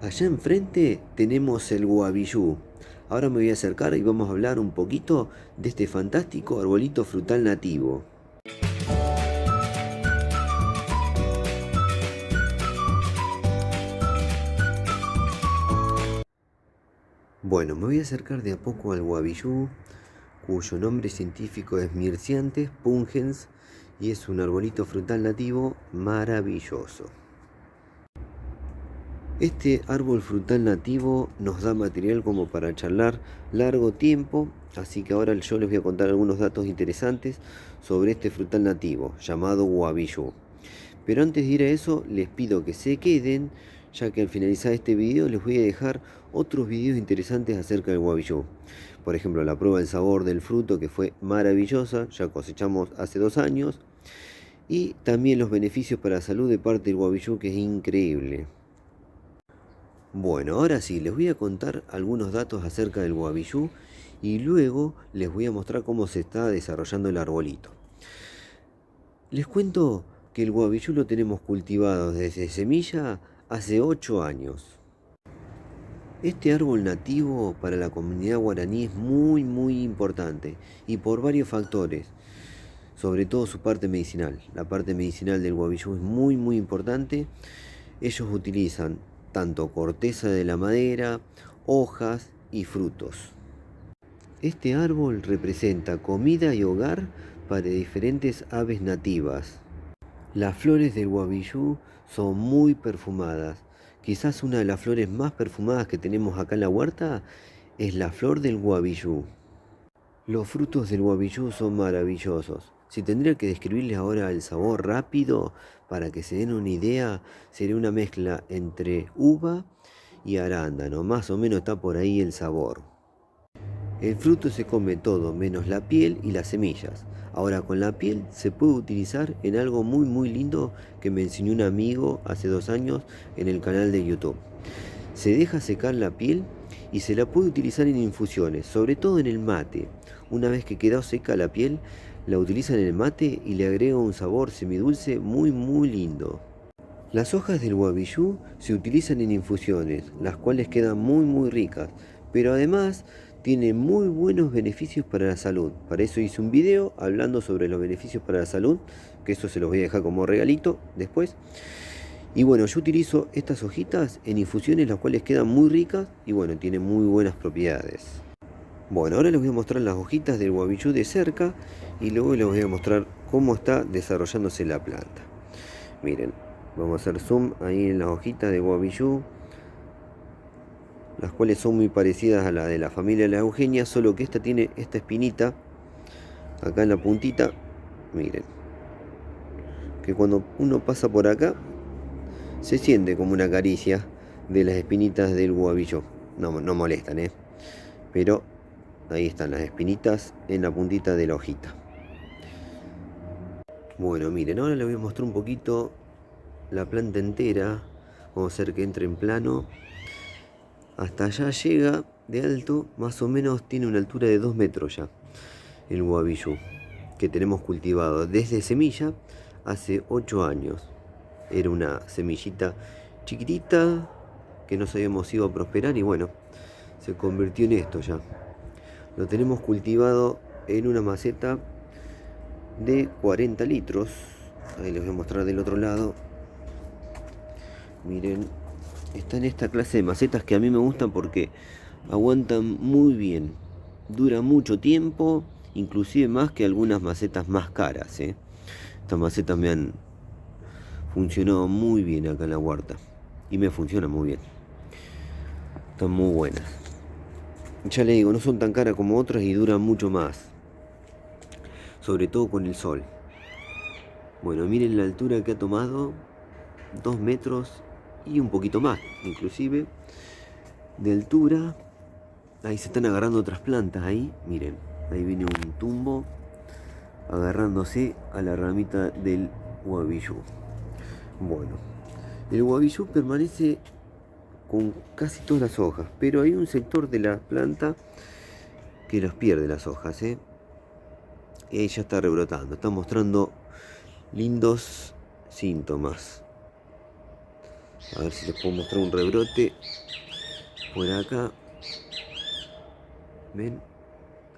Allá enfrente tenemos el guavillú. Ahora me voy a acercar y vamos a hablar un poquito de este fantástico arbolito frutal nativo. Bueno, me voy a acercar de a poco al guavillú, cuyo nombre científico es Myrciantes pungens y es un arbolito frutal nativo maravilloso. Este árbol frutal nativo nos da material como para charlar largo tiempo, así que ahora yo les voy a contar algunos datos interesantes sobre este frutal nativo llamado guavillú. Pero antes de ir a eso, les pido que se queden, ya que al finalizar este video les voy a dejar otros videos interesantes acerca del guavillú. Por ejemplo, la prueba del sabor del fruto, que fue maravillosa, ya cosechamos hace 2 años, y también los beneficios para la salud de parte del guavillú, que es increíble. Bueno, ahora sí, les voy a contar algunos datos acerca del guavillú y luego les voy a mostrar cómo se está desarrollando el arbolito. Les cuento que el guavillú lo tenemos cultivado desde semilla hace 8 años. Este árbol nativo para la comunidad guaraní es muy importante y por varios factores, sobre todo su parte medicinal. La parte medicinal del guavillú es muy importante. Ellos utilizan tanto corteza de la madera, hojas y frutos. Este árbol representa comida y hogar para diferentes aves nativas. Las flores del guavillú son muy perfumadas. Quizás una de las flores más perfumadas que tenemos acá en la huerta es la flor del guavillú. Los frutos del guavillú son maravillosos. Si tendría que describirles ahora el sabor rápido, para que se den una idea, sería una mezcla entre uva y arándano. Más o menos está por ahí el sabor. El fruto se come todo, menos la piel y las semillas. Ahora con la piel se puede utilizar en algo muy lindo que me enseñó un amigo hace 2 años en el canal de YouTube. Se deja secar la piel y se la puede utilizar en infusiones, sobre todo en el mate. Una vez que quedó seca la piel, la utilizan en el mate y le agrega un sabor semidulce muy lindo. Las hojas del guavillú se utilizan en infusiones, las cuales quedan muy ricas, pero además tiene muy buenos beneficios para la salud. Para eso hice un video hablando sobre los beneficios para la salud, que eso se los voy a dejar como regalito después. Y bueno, yo utilizo estas hojitas en infusiones, las cuales quedan muy ricas y bueno, tienen muy buenas propiedades. Bueno, ahora les voy a mostrar las hojitas del guavillú de cerca y luego les voy a mostrar cómo está desarrollándose la planta. Miren, vamos a hacer zoom ahí en las hojitas de guavillú, las cuales son muy parecidas a la de la familia de la Eugenia, solo que esta tiene esta espinita acá en la puntita. Miren, que cuando uno pasa por acá se siente como una caricia de las espinitas del guavillú. No molestan, pero ahí están las espinitas en la puntita de la hojita. Bueno, miren, ahora les voy a mostrar un poquito la planta entera. Vamos a hacer que entre en plano. Hasta allá llega de alto, más o menos tiene una altura de 2 metros ya, el guavillú, que tenemos cultivado desde semilla hace 8 años. Era una semillita chiquitita que no sabíamos si iba a prosperar y bueno, se convirtió en esto ya. Lo tenemos cultivado en una maceta de 40 litros. Ahí les voy a mostrar del otro lado. Miren, está en esta clase de macetas que a mí me gustan porque aguantan muy bien, dura mucho tiempo, inclusive más que algunas macetas más caras. Estas macetas me han funcionado muy bien acá en la huerta y me funcionan muy bien, están muy buenas. Ya les digo, no son tan caras como otras y duran mucho más, sobre todo con el sol. Bueno, miren la altura que ha tomado, 2 metros y un poquito más, inclusive, de altura. Ahí se están agarrando otras plantas, ahí, miren, ahí viene un tumbo agarrándose a la ramita del guavillú. Bueno, el guavillú permanece con casi todas las hojas, pero hay un sector de la planta que las pierde las hojas, y ahí ya está rebrotando, está mostrando lindos síntomas. A ver si les puedo mostrar un rebrote por acá. ¿Ven?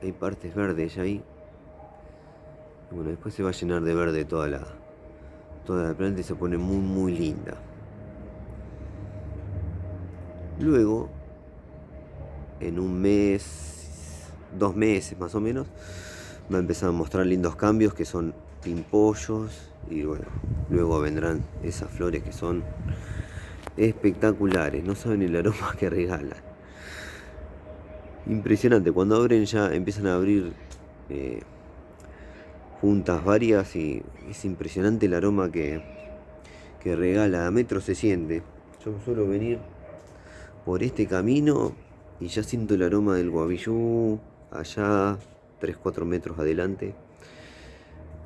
Hay partes verdes ya ahí. Y bueno, después se va a llenar de verde toda la planta y se pone muy linda. Luego, en un mes, 2 meses más o menos, va a empezar a mostrar lindos cambios que son pimpollos. Y bueno, luego vendrán esas flores que son espectaculares. No saben el aroma que regalan. Impresionante, cuando abren ya empiezan a abrir juntas varias y es impresionante el aroma que regala. A metros se siente. Yo suelo venir por este camino y ya siento el aroma del guavillú allá 3-4 metros adelante.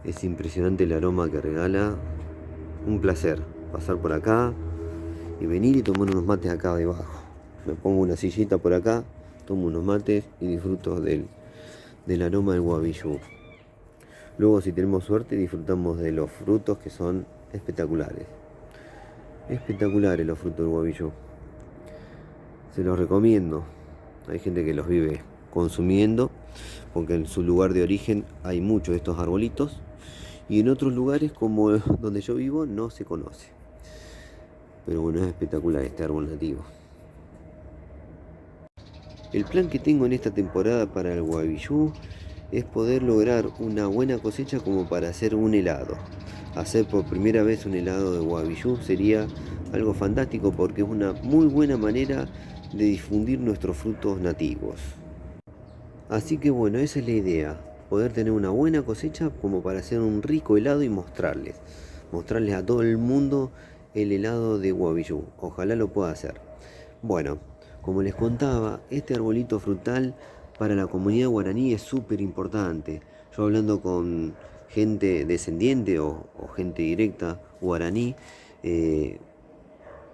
Es impresionante el aroma que regala. Un placer pasar por acá y venir y tomar unos mates acá debajo. Me pongo una sillita por acá, tomo unos mates y disfruto del aroma del guavillú. Luego, si tenemos suerte, disfrutamos de los frutos que son espectaculares. Espectaculares los frutos del guavillú. Se los recomiendo. Hay gente que los vive consumiendo porque en su lugar de origen hay muchos de estos arbolitos y en otros lugares como donde yo vivo no se conoce. Pero bueno, es espectacular este árbol nativo. El plan que tengo en esta temporada para el guavillú es poder lograr una buena cosecha como para hacer un helado. Hacer por primera vez un helado de guavillú sería algo fantástico porque es una muy buena manera de difundir nuestros frutos nativos. Así que bueno, esa es la idea, poder tener una buena cosecha como para hacer un rico helado y mostrarles a todo el mundo el helado de guavillú. Ojalá lo pueda hacer. Bueno, como les contaba, este arbolito frutal para la comunidad guaraní es súper importante. Yo hablando con gente descendiente o gente directa guaraní,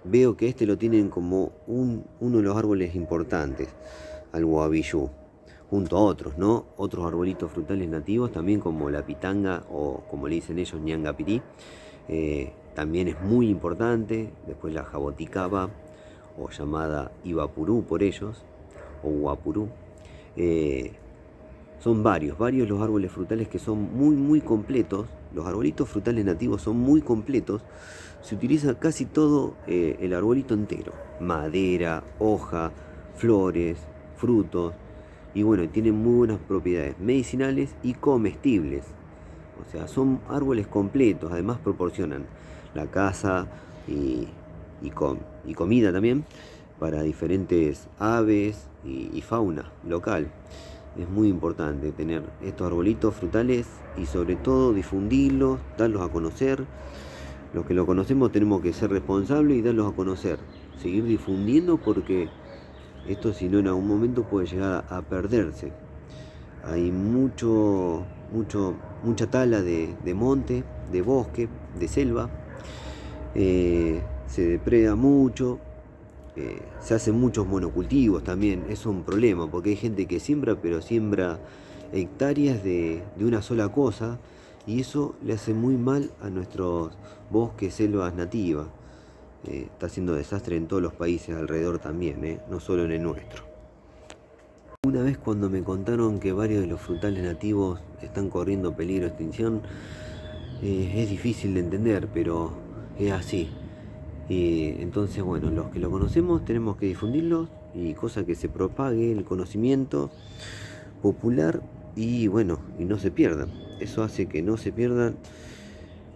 veo que este lo tienen como uno de los árboles importantes al guavillú, junto a otros, ¿no? Otros arbolitos frutales nativos, también como la pitanga o como le dicen ellos, ñangapirí, también es muy importante. Después la jaboticaba, o llamada ibapurú por ellos, o guapurú. Son varios los árboles frutales que son muy completos. Los arbolitos frutales nativos son muy completos. Se utiliza casi todo el arbolito entero. Madera, hoja, flores, frutos. Y bueno, tienen muy buenas propiedades medicinales y comestibles. O sea, son árboles completos. Además proporcionan la caza y comida también para diferentes aves y fauna local. Es muy importante tener estos arbolitos frutales y sobre todo difundirlos, darlos a conocer. Los que lo conocemos tenemos que ser responsables y darlos a conocer. Seguir difundiendo porque esto, si no, en algún momento puede llegar a perderse. Hay mucha tala de monte, de bosque, de selva. Se depreda mucho. Se hacen muchos monocultivos también. Es un problema porque hay gente que siembra, pero siembra hectáreas de una sola cosa y eso le hace muy mal a nuestros bosques, selvas nativas. Está haciendo desastre en todos los países alrededor también, no solo en el nuestro. Una vez, cuando me contaron que varios de los frutales nativos están corriendo peligro de extinción, es difícil de entender, pero es así. Entonces, bueno, los que lo conocemos tenemos que difundirlo y cosa que se propague el conocimiento popular y bueno, y no se pierdan. Eso hace que no se pierdan,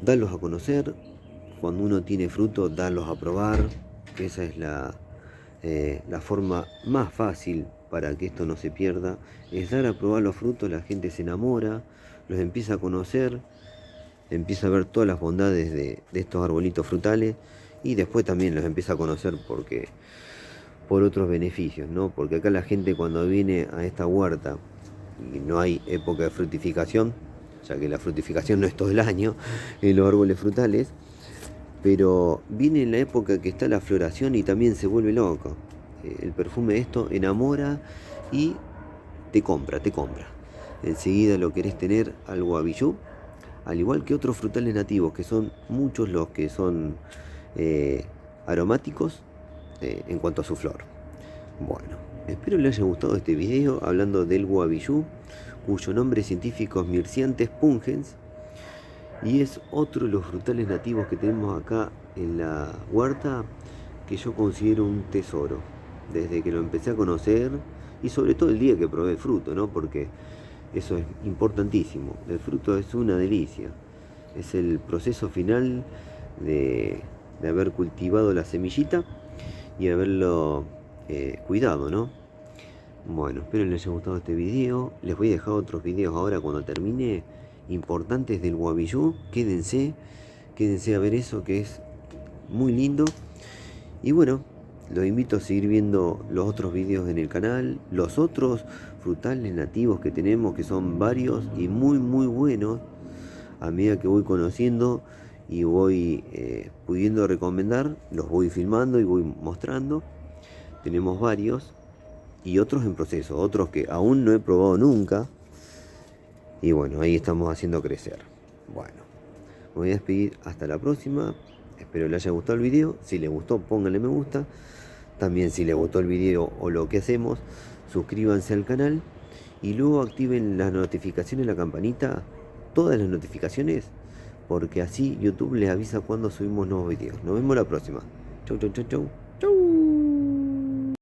darlos a conocer. Cuando uno tiene fruto, darlos a probar. Esa es la forma más fácil para que esto no se pierda. Es dar a probar los frutos, la gente se enamora, los empieza a conocer, empieza a ver todas las bondades de estos arbolitos frutales. Y después también los empieza a conocer por otros beneficios, ¿no? Porque acá la gente, cuando viene a esta huerta y no hay época de fructificación, ya que la fructificación no es todo el año en los árboles frutales, pero viene en la época que está la floración y también se vuelve loco. El perfume de esto enamora y te compra. Enseguida lo querés tener al guavillú, al igual que otros frutales nativos, que son muchos los que son aromáticos en cuanto a su flor. Bueno, espero les haya gustado este video hablando del guavillú, cuyo nombre científico es Myrciantes pungens, y es otro de los frutales nativos que tenemos acá en la huerta, que yo considero un tesoro, desde que lo empecé a conocer, y sobre todo el día que probé el fruto, ¿no? Porque eso es importantísimo. El fruto es una delicia. Es el proceso final de haber cultivado la semillita y haberlo cuidado, ¿no? Bueno, espero les haya gustado este video. Les voy a dejar otros videos ahora cuando termine, importantes del guavillú. Quédense a ver eso, que es muy lindo. Y bueno, los invito a seguir viendo los otros videos en el canal, los otros frutales nativos que tenemos, que son varios y muy buenos. A medida que voy conociendo y voy pudiendo recomendar, los voy filmando y voy mostrando. Tenemos varios y otros en proceso, otros que aún no he probado nunca. Y bueno, ahí estamos haciendo crecer. Bueno, me voy a despedir hasta la próxima. Espero les haya gustado el video. Si les gustó, pónganle me gusta. También si les gustó el video o lo que hacemos, suscríbanse al canal y luego activen las notificaciones, la campanita, todas las notificaciones, porque así YouTube les avisa cuando subimos nuevos videos. Nos vemos la próxima. Chau.